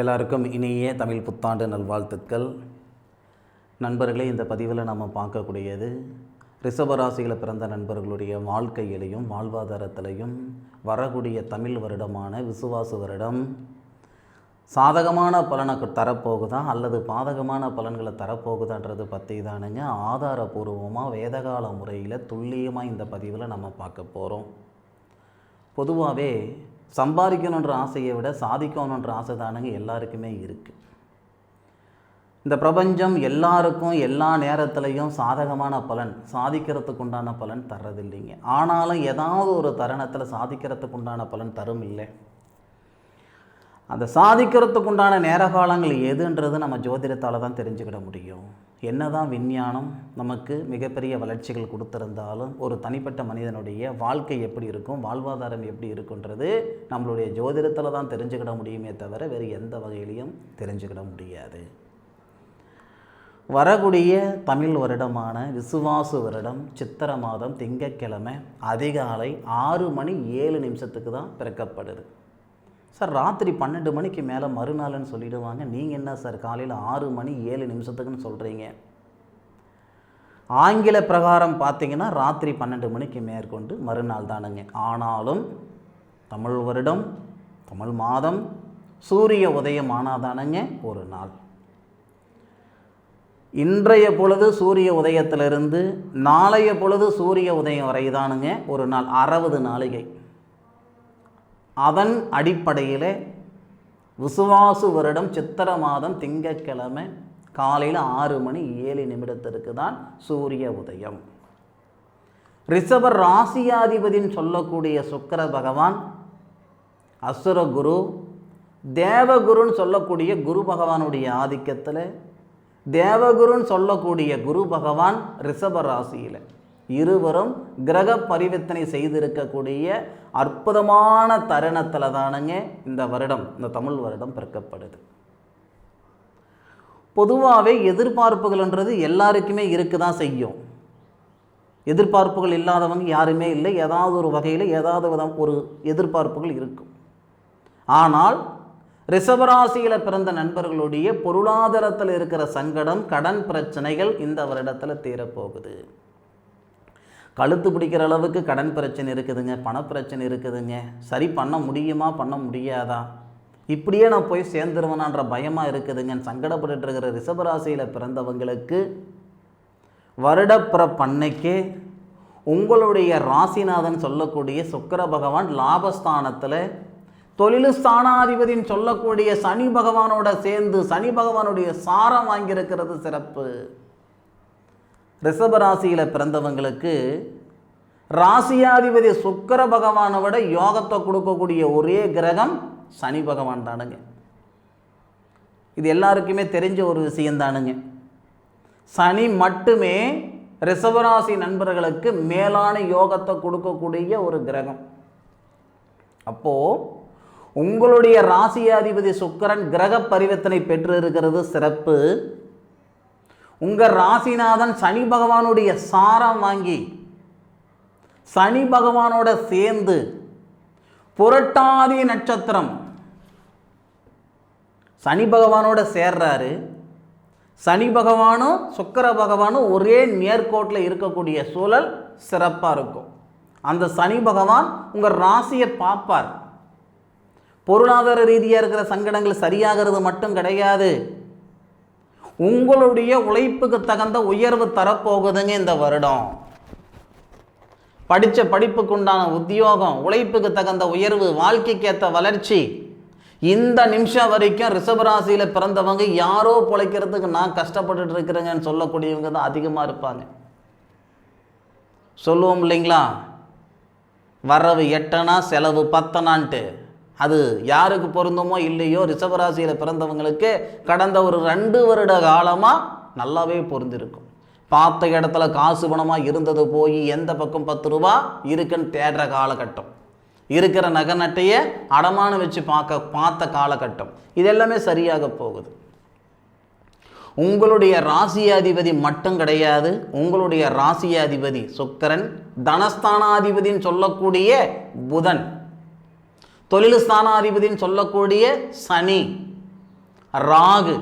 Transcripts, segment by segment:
எல்லாருக்கும் இனிய தமிழ் புத்தாண்டு நல்வாழ்த்துக்கள். நண்பர்களே, இந்த பதிவில் நம்ம பார்க்கக்கூடியது ரிஷபராசியில் பிறந்த நண்பர்களுடைய வாழ்க்கையிலையும் வாழ்வாதாரத்திலையும் வரக்கூடிய தமிழ் வருடமான விசுவாச வருடம் சாதகமான பலனை தரப்போகுதா அல்லது பாதகமான பலன்களை தரப்போகுதான்றது பற்றி தானுங்க ஆதாரபூர்வமாக வேதகால முறையில் துல்லியமாக இந்த பதிவில் நம்ம பார்க்க போகிறோம். பொதுவாகவே சம்பாதிக்கணுன்ற ஆசையை விட சாதிக்கணுன்ற ஆசை தானுங்க எல்லாருக்குமே இருக்குது. இந்த பிரபஞ்சம் எல்லாருக்கும் எல்லா நேரத்துலையும் சாதகமான பலன் சாதிக்கிறதுக்கு உண்டான பலன் தர்றதில்லைங்க. ஆனாலும் ஏதாவது ஒரு தருணத்தில் சாதிக்கிறதுக்கு உண்டான பலன் தரும் இல்லை. அந்த சாதிக்கிறதுக்கு உண்டான நேர காலங்கள் எதுன்றது நம்ம ஜோதிடத்தால் தான் தெரிஞ்சுக்கிட முடியும். என்னதான் விஞ்ஞானம் நமக்கு மிகப்பெரிய வளர்ச்சிகள் கொடுத்துருந்தாலும் ஒரு தனிப்பட்ட மனிதனுடைய வாழ்க்கை எப்படி இருக்கும், வாழ்வாதாரம் எப்படி இருக்குன்றது நம்மளுடைய ஜோதிடத்தில் தான் தெரிஞ்சுக்கிட முடியுமே தவிர வேறு எந்த வகையிலையும் தெரிஞ்சுக்கிட முடியாது. வரக்கூடிய தமிழ் வருடமான விசுவாசு வருடம் சித்திரை மாதம் திங்கட்கிழமை அதிகாலை 6:07 தான் பிறக்கப்படுது. சார், ராத்திரி 12 மணிக்கு மேலே மறுநாள்னு சொல்லிடுவாங்க. நீங்கள் என்ன சார் காலையில் 6:07 சொல்கிறீங்க? ஆங்கில பிரகாரம் பார்த்தீங்கன்னா ராத்திரி 12 மணிக்கு மேற்கொண்டு மறுநாள் தானுங்க. ஆனாலும் தமிழ் வருடம் தமிழ் மாதம் சூரிய உதயம் ஆனாதானுங்க ஒரு நாள். இன்றைய பொழுது சூரிய உதயத்திலிருந்து நாளைய பொழுது சூரிய உதயம் வரை தானுங்க ஒரு நாள் 60 நாளிகை. அதன் அடிப்படையில் விசுவாசு வருடம் சித்திரை மாதம் திங்கட்கிழமை காலையில் 6:07 தான் சூரிய உதயம். ரிஷப ராசியாதிபதின்னு சொல்லக்கூடிய சுக்கிர பகவான் அசுர குரு தேவகுருன்னு சொல்லக்கூடிய குரு பகவானுடைய ஆதிக்கத்தில் தேவகுருன்னு சொல்லக்கூடிய குரு பகவான் ரிஷப ராசியில் இருவரும் கிரக பரிவர்த்தனை செய்திருக்கக்கூடிய அற்புதமான தருணத்தில் தானுங்க இந்த வருடம் இந்த தமிழ் வருடம் பிறக்கப்படுது. பொதுவாகவே எதிர்பார்ப்புகள்ன்றது எல்லாருக்குமே இருக்க தான் செய்யும். எதிர்பார்ப்புகள் இல்லாதவங்க யாருமே இல்லை. ஏதாவது ஒரு வகையில் ஏதாவது ஒரு எதிர்பார்ப்புகள் இருக்கும். ஆனால் ரிஷபராசியில் பிறந்த நண்பர்களுடைய பொருளாதாரத்தில் இருக்கிற சங்கடம் கடன் பிரச்சனைகள் இந்த வருடத்தில் தீரப்போகுது. கழுத்து பிடிக்கிற அளவுக்கு கடன் பிரச்சனை இருக்குதுங்க, பணப்பிரச்சனை இருக்குதுங்க. சரி பண்ண முடியுமா பண்ண முடியாதா, இப்படியே நான் போய் சேர்ந்துருவேனான்ற பயமாக இருக்குதுங்க. சங்கடப்பட்டு இருக்கிற ரிஷபராசியில் பிறந்தவங்களுக்கு வருடப்பிறப்பன்னைக்கு உங்களுடைய ராசிநாதன் சொல்லக்கூடிய சுக்கிர பகவான் லாபஸ்தானத்தில் தொழில் ஸ்தானாதிபதின்னு சொல்லக்கூடிய சனி பகவானோட சேர்ந்து சனி பகவானுடைய சாரம் வாங்கியிருக்கிறது சிறப்பு. ரிஷபராசியில் பிறந்தவங்களுக்கு ராசியாதிபதி சுக்கிர பகவானை விட யோகத்தை கொடுக்கக்கூடிய ஒரே கிரகம் சனி பகவான் தானுங்க. இது எல்லாருக்குமே தெரிஞ்ச ஒரு விஷயந்தானுங்க. சனி மட்டுமே ரிஷபராசி நண்பர்களுக்கு மேலான யோகத்தை கொடுக்கக்கூடிய ஒரு கிரகம். அப்போது உங்களுடைய ராசியாதிபதி சுக்கிரன் கிரக பரிவர்த்தனை பெற்று இருக்கிறது சிறப்பு. உங்கள் ராசிநாதன் சனி பகவானுடைய சாரம் வாங்கி சனி பகவானோட சேர்ந்து புரட்டாதி நட்சத்திரம் சனி பகவானோட சேர்றாரு. சனி பகவானும் சுக்கிர பகவானும் ஒரே நேர்கோட்டில் இருக்கக்கூடிய சூழல் சிறப்பாக இருக்கும். அந்த சனி பகவான் உங்கள் ராசியை பார்ப்பார். பொருளாதார ரீதியாக இருக்கிற சங்கடங்கள் சரியாகிறது மட்டும் கிடையாது, உங்களுடைய உழைப்புக்கு தகுந்த உயர்வு தரப்போகுதுங்க இந்த வருடம். படித்த படிப்புக்கு உண்டான உத்தியோகம், உழைப்புக்கு தகுந்த உயர்வு, வாழ்க்கைக்கேற்ற வளர்ச்சி. இந்த நிமிஷம் வரைக்கும் ரிஷபராசியில் பிறந்தவங்க யாரோ பிழைக்கிறதுக்கு நான் கஷ்டப்பட்டுட்டு இருக்கிறேங்கன்னு சொல்லக்கூடியவங்க தான் அதிகமாக இருப்பாங்க. சொல்லுவோம் இல்லைங்களா, வரவு 8 செலவு 10 அது யாருக்கு பொருந்துமோ இல்லையோ ரிஷபராசியில் பிறந்தவங்களுக்கு கடந்த ஒரு 2 வருட காலமாக நல்லாவே பொருந்திருக்கும். பார்த்த இடத்துல காசு பணமாக இருந்தது போய் எந்த பக்கம் 10 ரூபா இருக்குன்னு தேடுற காலகட்டம், இருக்கிற நகை நட்டையை அடமானம் வச்சு பார்த்த காலகட்டம், இதெல்லாமே சரியாக போகுது. உங்களுடைய ராசியாதிபதி மட்டும் கிடையாது, உங்களுடைய ராசியாதிபதி சுக்கிரன், தனஸ்தானாதிபதின்னு சொல்லக்கூடிய புதன், தொழில் ஸ்தானாதிபதின்னு சொல்லக்கூடிய சனி, ராகு.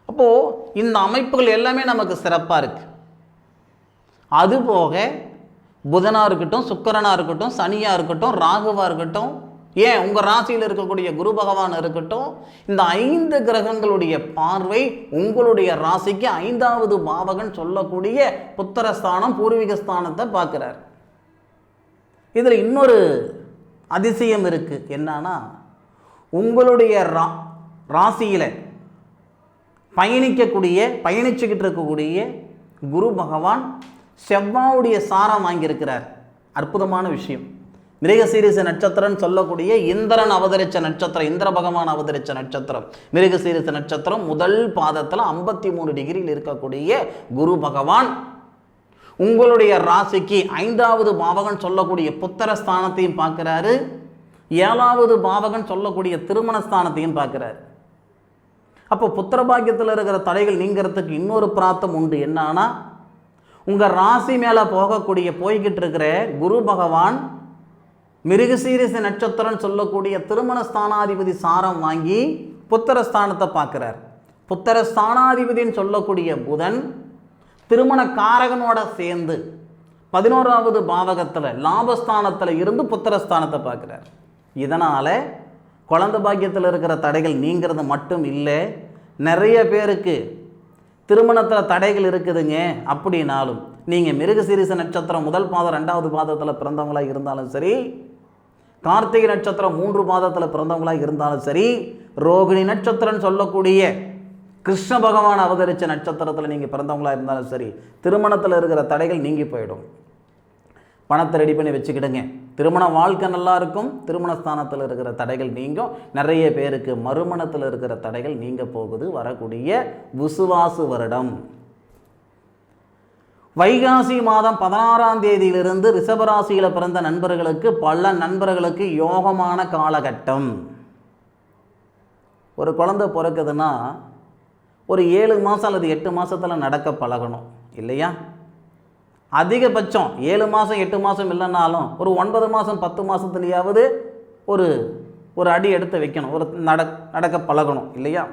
அப்போது இந்த அமைப்புகள் எல்லாமே நமக்கு சிறப்பாக இருக்குது. அதுபோக புதனாக இருக்கட்டும், சுக்கிரனாக இருக்கட்டும், சனியாக இருக்கட்டும், ராகுவாக இருக்கட்டும், ஏன் உங்கள் ராசியில் இருக்கக்கூடிய குரு பகவான் இருக்கட்டும், இந்த 5 கிரகங்களுடைய பார்வை உங்களுடைய ராசிக்கு 5வது பாவகன் சொல்லக்கூடிய புத்திரஸ்தானம், பூர்வீக ஸ்தானத்தை பார்க்குறார். இதில் இன்னொரு அதிசயம் இருக்குது. என்னன்னா, உங்களுடைய ராசியில் பயணிச்சுக்கிட்டு இருக்கக்கூடிய குரு பகவான் செவ்வாயுடைய சாரம் வாங்கியிருக்கிறார். அற்புதமான விஷயம். மிருகசீரிச நட்சத்திரம் சொல்லக்கூடிய இந்திரன் அவதரித்த நட்சத்திரம், இந்திர பகவான் அவதரித்த நட்சத்திரம் மிருகசீரிச நட்சத்திரம். முதல் பாதத்தில் 53 டிகிரியில் இருக்கக்கூடிய குரு பகவான் உங்களுடைய ராசிக்கு 5வது பாவகன் சொல்லக்கூடிய புத்திரஸ்தானத்தையும் பார்க்கிறாரு, 7வது பாவகன் சொல்லக்கூடிய திருமணஸ்தானத்தையும் பார்க்கிறாரு. அப்போ புத்திர பாக்கியத்தில் இருக்கிற தடைகள் நீங்கிறதுக்கு இன்னொரு பிரார்த்தம் உண்டு. என்னன்னா, உங்கள் ராசி மேலே போய்கிட்டு இருக்கிற குரு பகவான் மிருகசீரிச நட்சத்திரம் சொல்லக்கூடிய திருமணஸ்தானாதிபதி சாரம் வாங்கி புத்திரஸ்தானத்தை பார்க்குறார். புத்திரஸ்தானாதிபதின்னு சொல்லக்கூடிய புதன் திருமண காரகனோட சேர்ந்து 11வது பாவகத்தில் லாபஸ்தானத்தில் இருந்து புத்திரஸ்தானத்தை பார்க்குறார். இதனால் குழந்தை பாக்கியத்தில் இருக்கிற தடைகள் நீங்கிறது மட்டும் இல்லை, நிறைய பேருக்கு திருமணத்தில் தடைகள் இருக்குதுங்க. அப்படின்னாலும் நீங்கள் மிருகசீரிச நட்சத்திரம் முதல் பாதம் 2வது பாதத்தில் பிறந்தவங்களாக இருந்தாலும் சரி, கார்த்திகை நட்சத்திரம் 3 பாதத்தில் பிறந்தவங்களாக இருந்தாலும் சரி, ரோகிணி நட்சத்திரம் சொல்லக்கூடிய கிருஷ்ண பகவான் அவதரித்த நட்சத்திரத்தில் நீங்கள் பிறந்தவங்களாக இருந்தாலும் சரி, திருமணத்தில் இருக்கிற தடைகள் நீங்கி போயிடும். பணத்தை ரெடி பண்ணி வச்சுக்கிடுங்க. திருமண வாழ்க்கை நல்லா இருக்கும். திருமணஸ்தானத்தில் இருக்கிற தடைகள் நீங்கும். நிறைய பேருக்கு மறுமணத்தில் இருக்கிற தடைகள் நீங்க போகுது. வரக்கூடிய விசுவாசு வருடம் வைகாசி மாதம் 16ஆம் தேதியிலிருந்து ரிஷபராசியில் பிறந்த நண்பர்களுக்கு, பல நண்பர்களுக்கு யோகமான காலகட்டம். ஒரு குழந்தை பிறக்குதுன்னா ஒரு 7 மாதம் அல்லது 8 மாதத்தில் நடக்க பழகணும் இல்லையா? அதிகபட்சம் 7 மாதம் 8 மாதம் இல்லைன்னாலும் ஒரு 9 மாதம் 10 மாதத்துலையாவது ஒரு அடி எடுத்து வைக்கணும், ஒரு நடக்க பழகணும் இல்லையா?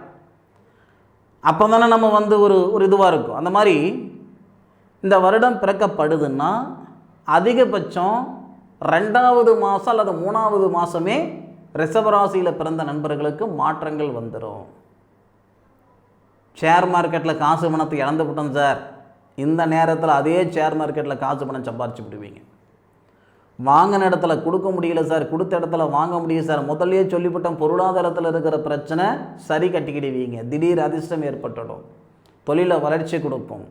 அப்போ தானே நம்ம ஒரு இதுவாக இருக்கும். அந்த மாதிரி இந்த வருடம் பிறக்கப்படுதுன்னா அதிகபட்சம் 2வது மாதம் அல்லது 3வது மாதமே ரிஷபராசியில் பிறந்த நண்பர்களுக்கு மாற்றங்கள் வந்துடும். ஷேர் மார்க்கெட்டில் காசு பணத்தை இழந்து விட்டோம் சார், இந்த நேரத்தில் அதே ஷேர் மார்க்கெட்டில் காசு பணம் சம்பாரிச்சு விடுவீங்க. வாங்கின இடத்துல கொடுக்க முடியல சார், கொடுத்த இடத்துல வாங்க முடியும் சார், முதல்லையே சொல்லிவிட்டோம். பொருளாதாரத்தில் இருக்கிற பிரச்சனை சரி கட்டிக்கிடுவீங்க. திடீர் அதிர்ஷ்டம் ஏற்பட்டுடும். தொழிலை வளர்ச்சி கொடுப்போம்.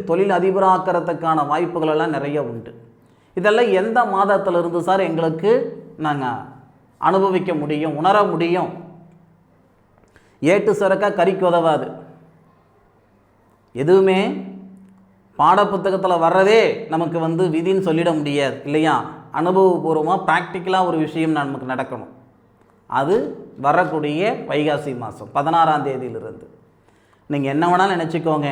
தொழில் அதிபராக்கிறதுக்கான வாய்ப்புகள் எல்லாம் நிறைய உண்டு. இதெல்லாம் எந்த மாதத்திலிருந்து சார் எங்களுக்கு நாங்கள் அனுபவிக்க முடியும், உணர முடியும்? ஏட்டு சுரக்காய் கறிக்கு உதவாது. எதுவுமே பாடப்புத்தகத்தில் வர்றதே நமக்கு விதின்னு சொல்லிட முடியாது இல்லையா? அனுபவபூர்வமாக ப்ராக்டிக்கலாக ஒரு விஷயம் நமக்கு நடக்கணும். அது வரக்கூடிய வைகாசி மாதம் 16ஆம் தேதியிலிருந்து. நீங்கள் என்ன வேணாலும் நினச்சிக்கோங்க,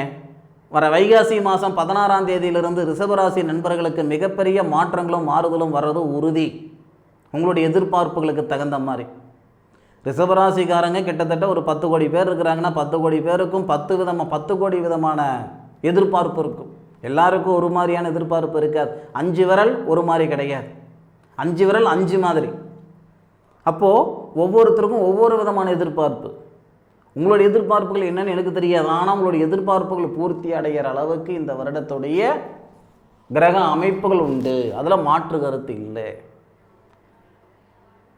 வர வைகாசி மாதம் 16ஆம் தேதியிலிருந்து ரிஷபராசி நண்பர்களுக்கு மிகப்பெரிய மாற்றங்களும் மாறுதலும் வர்றது உறுதி. உங்களுடைய எதிர்பார்ப்புகளுக்கு தகுந்த மாதிரி ரிஷபராசிக்காரங்க கிட்டத்தட்ட ஒரு 10 கோடி பேர் இருக்கிறாங்கன்னா 10 கோடி பேருக்கும் 10 கோடி விதமான எதிர்பார்ப்பு இருக்கும். எல்லாருக்கும் ஒரு மாதிரியான எதிர்பார்ப்பு இருக்காது. 5 விரல் ஒரு மாதிரி கிடையாது, 5 விரல் 5 மாதிரி. அப்போது ஒவ்வொருத்தருக்கும் ஒவ்வொரு விதமான எதிர்பார்ப்பு. உங்களுடைய எதிர்பார்ப்புகள் என்னன்னு எனக்கு தெரியாது, ஆனால் உங்களுடைய எதிர்பார்ப்புகள் பூர்த்தி அடைகிற அளவுக்கு இந்த வருடத்துடைய கிரக அமைப்புகள் உண்டு. அதில் மாற்று கருத்து இல்லை.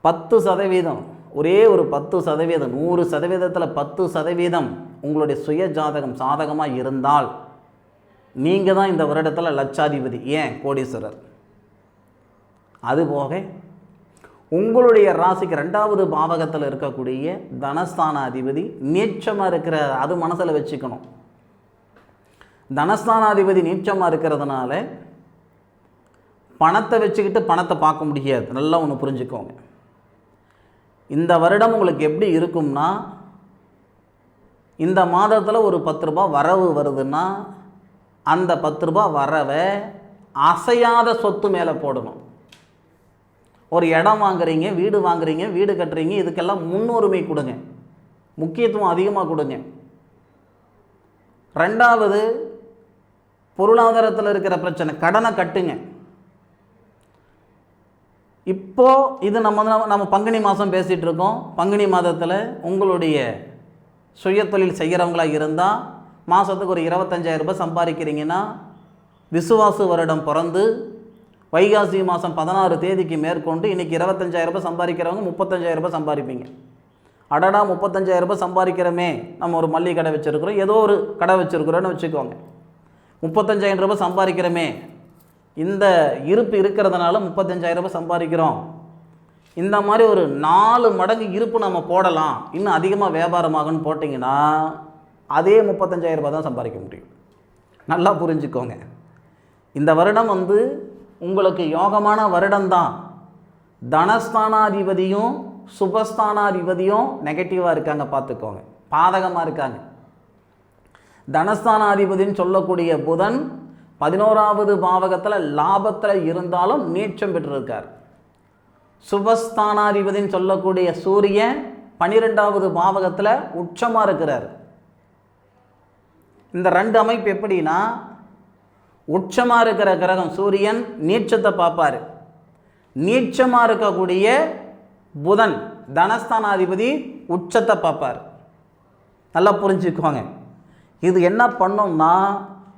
10%, ஒரே ஒரு 10%, 100%ல் 10% உங்களுடைய சுய ஜாதகம் சாதகமாக இருந்தால் நீங்கள் தான் இந்த வருடத்தில் லட்சாதிபதி, ஏன் கோடீஸ்வரர். அதுபோக உங்களுடைய ராசிக்கு 2வது பாவகத்தில் இருக்கக்கூடிய தனஸ்தான அதிபதி நீச்சமாக இருக்கிற, அது மனசில் வச்சுக்கணும். தனஸ்தானாதிபதி நீச்சமாக இருக்கிறதுனால பணத்தை வச்சுக்கிட்டு பணத்தை பார்க்க முடியாது. நல்லா ஒன்று புரிஞ்சுக்கோங்க. இந்த வருடம் உங்களுக்கு எப்படி இருக்கும்னா, இந்த மாதத்தில் ஒரு 10 ரூபா வரவு வருதுன்னா அந்த 10 ரூபா வரவை அசையாத சொத்து மேலே போடணும். ஒரு இடம் வாங்குறீங்க, வீடு வாங்குறீங்க, வீடு கட்டுறீங்க, இதுக்கெல்லாம் முன்னுரிமை கொடுங்க. முக்கியத்துவம் அதிகமாக கொடுங்க. ரெண்டாவது, பொருளாதாரத்தில் இருக்கிற பிரச்சனை, கடனை கட்டுங்க. இப்போது இது நம்ம பங்குனி மாதம் பேசிகிட்டு இருக்கோம். பங்குனி மாதத்தில் உங்களுடைய சுய தொழில் செய்கிறவங்களாக இருந்தால் மாதத்துக்கு ஒரு 25,000 ரூபாய் சம்பாதிக்கிறீங்கன்னா, விசுவாசு வருடம் பிறந்து வைகாசி மாதம் 16 தேதிக்கு மேற்கொண்டு இன்றைக்கி 25,000 ரூபாய் சம்பாதிக்கிறவங்க 35,000 ரூபாய் சம்பாதிப்பீங்க. அடடா 35,000 ரூபாய் சம்பாதிக்கிறோமே, நம்ம ஒரு மல்லிகை கடை வச்சுருக்கிறோம், ஏதோ ஒரு கடை வச்சுருக்குறோன்னு வச்சுக்கோங்க. 35,000 ரூபாய் சம்பாதிக்கிறோமே, இந்த இருப்பு இருக்கிறதுனால 35,000 ரூபாய் சம்பாதிக்கிறோம், இந்த மாதிரி ஒரு 4 மடங்கு இருப்பு நம்ம போடலாம், இன்னும் அதிகமாக வியாபாரமாகன்னு போட்டிங்கன்னா அதே 35,000 ரூபாய் தான் சம்பாதிக்க முடியும். நல்லா புரிஞ்சுக்கோங்க. இந்த வருடம் உங்களுக்கு யோகமான வருடம்தான். தனஸ்தானாதிபதியும் சுபஸ்தானாதிபதியும் நெகட்டிவாக இருக்காங்க, பார்த்துக்கோங்க, பாதகமாக இருக்காங்க. தனஸ்தானாதிபதின்னு சொல்லக்கூடிய புதன் 11வது பாவகத்தில் லாபத்தில் இருந்தாலும் நீச்சம் பெற்றிருக்கார். சுபஸ்தானாதிபதின்னு சொல்லக்கூடிய சூரியன் 12வது பாவகத்தில் உச்சமாக இருக்கிறார். இந்த 2 அமைப்பு எப்படின்னா, உச்சமாக இருக்கிற கிரகம் சூரியன் நீச்சத்தை பார்ப்பார். நீச்சமாக இருக்கக்கூடிய புதன் தனஸ்தானாதிபதி உச்சத்தை பார்ப்பார். நல்லா புரிஞ்சுக்குவாங்க. இது என்ன பண்ணோம்னா,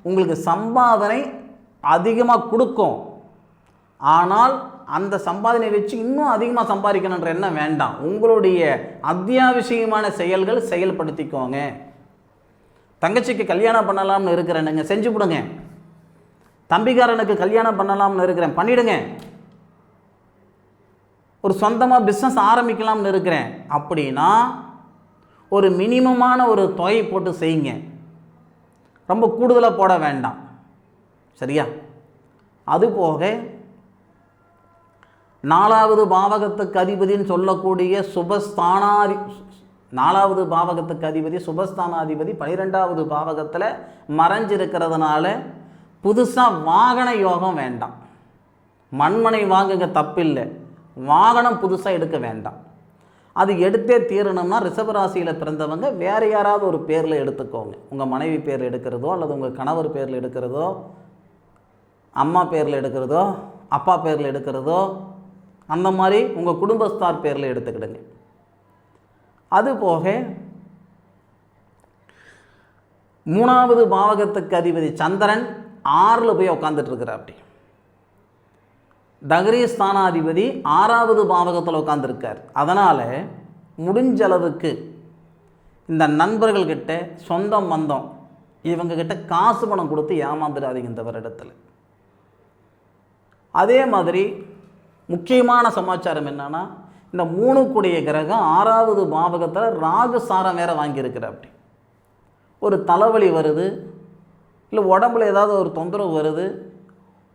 உங்களுக்கு சம்பாதனை அதிகமாக கொடுக்கும். ஆனால் அந்த சம்பாதனை வச்சு இன்னும் அதிகமாக சம்பாதிக்கணுன்ற எண்ணம் வேண்டாம். உங்களுடைய அத்தியாவசியமான செயல்கள் செயல்படுத்திக்கோங்க. தங்கச்சிக்கு கல்யாணம் பண்ணலாம்னு இருக்கிறேனுங்க, செஞ்சு விடுங்க. தம்பிக்காரனுக்கு கல்யாணம் பண்ணலாம்னு இருக்கிறேன், பண்ணிவிடுங்க. ஒரு சொந்தமாக பிஸ்னஸ் ஆரம்பிக்கலாம்னு இருக்கிறேன் அப்படின்னா ஒரு மினிமமான ஒரு தொகை போட்டு செய்யுங்க, ரொம்ப கூடுதலாக போட வேண்டாம். சரியா? அதுபோக 4வது பாவகத்துக்கு அதிபதின்னு சொல்லக்கூடிய சுபஸ்தானாதிபதி 4வது பாவகத்துக்கு அதிபதி சுபஸ்தானாதிபதி 12வது பாவகத்தில் மறைஞ்சிருக்கிறதுனால புதுசாக வாகன யோகம் வேண்டாம். மண்மனை வாங்குங்க, தப்பில்லை. வாகனம் புதுசாக எடுக்க வேண்டாம். அது எடுத்தே தீரணும்னா ரிஷபராசியில் பிறந்தவங்க வேறு யாராவது ஒரு பேரில் எடுத்துக்கோங்க. உங்கள் மனைவி பேரில் எடுக்கிறதோ அல்லது உங்கள் கணவர் பேரில் எடுக்கிறதோ, அம்மா பேரில் எடுக்கிறதோ, அப்பா பேரில் எடுக்கிறதோ, அந்த மாதிரி உங்கள் குடும்பஸ்தார் பேரில் எடுத்துக்கிடுங்க. அதுபோக 3வது பாவகத்துக்கு அதிபதி சந்திரன் 6ல் போய் உட்காந்துட்ருக்கிறார். அப்படி தகரீஸ்தானாதிபதி 6வது பாவகத்தில் உட்காந்துருக்கார். அதனால் முடிஞ்ச அளவுக்கு இந்த நண்பர்கள்கிட்ட, சொந்தம் பந்தம் இவங்கக்கிட்ட காசு பணம் கொடுத்து ஏமாந்துடாதீங்க இந்த வருடத்தில். அதே மாதிரி முக்கியமான சமாச்சாரம் என்னென்னா, இந்த 3 கூடிய கிரகம் 6வது பாவகத்தில் ராகு சாரம் வேறு வாங்கியிருக்கிற. அப்படி ஒரு தலைவலி வருது, இல்லை உடம்புல ஏதாவது ஒரு தொந்தரவு வருது,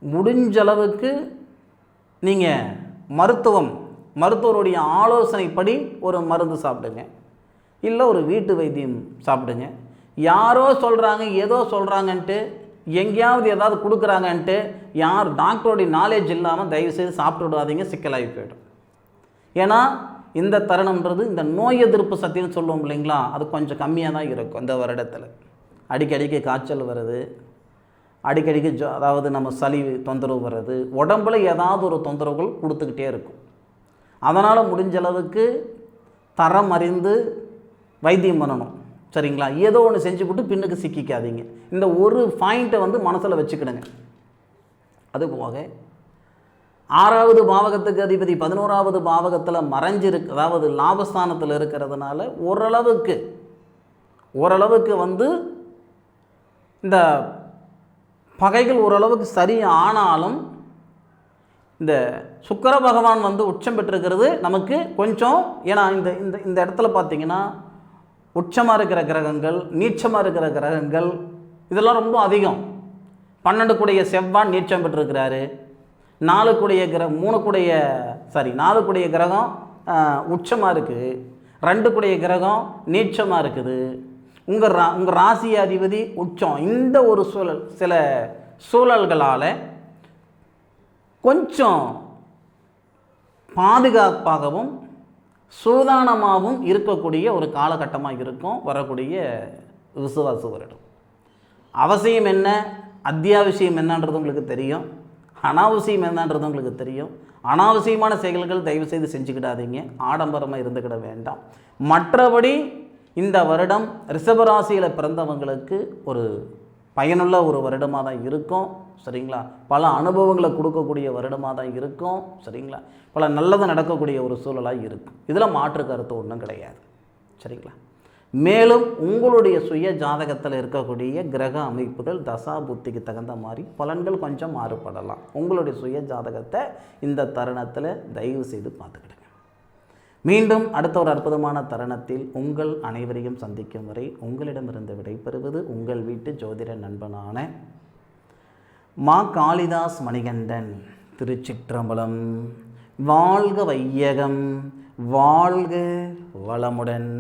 முடிஞ்ச அளவுக்கு நீங்கள் மருத்துவருடைய ஆலோசனைப்படி ஒரு மருந்து சாப்பிடுங்க, இல்லை ஒரு வீட்டு வைத்தியம் சாப்பிடுங்க. யாரோ சொல்கிறாங்க, ஏதோ சொல்கிறாங்கன்ட்டு, எங்கேயாவது ஏதாவது கொடுக்குறாங்கன்ட்டு யார் டாக்டருடைய நாலேஜ் இல்லாமல் தயவுசெய்து சாப்பிட்டு விடாதீங்க, சிக்கலாகி போய்டும். ஏன்னா இந்த தருணம்ன்றது இந்த நோய் எதிர்ப்பு சக்தின்னு சொல்லுவோம் இல்லைங்களா, அது கொஞ்சம் கம்மியாக தான் இருக்கும் இந்த வருடத்தில். அடிக்கடிக்கு காய்ச்சல் வருது, அடிக்கடிக்கு அதாவது நம்ம சளி தொந்தரவு வர்றது, உடம்புல ஏதாவது ஒரு தொந்தரவுகள் கொடுத்துக்கிட்டே இருக்கும். அதனால் முடிஞ்ச அளவுக்கு தரம் அறிந்து வைத்தியம் பண்ணணும். சரிங்களா? ஏதோ ஒன்று செஞ்சு போட்டு பின்னுக்கு சிக்கிக்காதீங்க. இந்த ஒரு பாயிண்ட்டை மனசில் வச்சுக்கிடுங்க. அதுபோக 6வது பாவகத்துக்கு அதிபதி 11வது பாவகத்தில் மறைஞ்சிருக்கு, அதாவது லாபஸ்தானத்தில் இருக்கிறதுனால ஓரளவுக்கு இந்த பகைகள் ஓரளவுக்கு சரி ஆனாலும் இந்த சுக்கிர பகவான் உச்சம் பெற்றிருக்கிறது நமக்கு கொஞ்சம். ஏன்னா இந்த இந்த இந்த இடத்துல பார்த்திங்கன்னா உச்சமாக இருக்கிற கிரகங்கள், நீச்சமாக இருக்கிற கிரகங்கள் இதெல்லாம் ரொம்ப அதிகம். 12 கூடிய செவ்வாய் நீச்சம் பெற்றிருக்கிறாரு, 4 கூடிய கிரகம் 4 கூடிய கிரகம் உச்சமாக இருக்குது, 2 கூடிய கிரகம் நீச்சமாக இருக்குது, உங்கள் ராசி அதிபதி உச்சம். இந்த ஒரு சில சூழல்களால் கொஞ்சம் பாதுகாப்பாகவும் சூதானமாகவும் இருக்கக்கூடிய ஒரு காலகட்டமாக இருக்கும் வரக்கூடிய விசுவாச வருடம். அவசியம் என்ன, அத்தியாவசியம் என்னன்றது உங்களுக்கு தெரியும், அனாவசியம் என்னன்றது உங்களுக்கு தெரியும். அனாவசியமான செயல்கள் தயவுசெய்து செஞ்சுக்கிடாதீங்க, ஆடம்பரமாக இருந்துக்கிட வேண்டாம். மற்றபடி இந்த வருடம் ரிஷபராசியில் பிறந்தவங்களுக்கு ஒரு பயனுள்ள ஒரு வருடமாக தான் இருக்கும். சரிங்களா? பல அனுபவங்களை கொடுக்கக்கூடிய வருடமாக தான் இருக்கும். சரிங்களா? பல நல்லது நடக்கக்கூடிய ஒரு சூழலாக இருக்கும். இதில் மாற்று கருத்து ஒன்றும் கிடையாது. சரிங்களா? மேலும் உங்களுடைய சுய ஜாதகத்தில் இருக்கக்கூடிய கிரக அமைப்புகள் தசா புத்திக்கு தகுந்த மாதிரி பலன்கள் கொஞ்சம் மாறுபடலாம். உங்களுடைய சுய ஜாதகத்தை இந்த தருணத்தில் தயவு செய்து பார்த்துக்கிடுங்க. மீண்டும் அடுத்த ஒரு அற்புதமான தருணத்தில் உங்கள் அனைவரையும் சந்திக்கும் வரை உங்களிடமிருந்து விடைபெறுவது உங்கள் வீட்டு ஜோதிட நண்பனான மா காளிதாஸ் மணிகண்டன். திருச்சிற்றம்பலம். வாழ்க வையகம், வாழ்க வளமுடன்.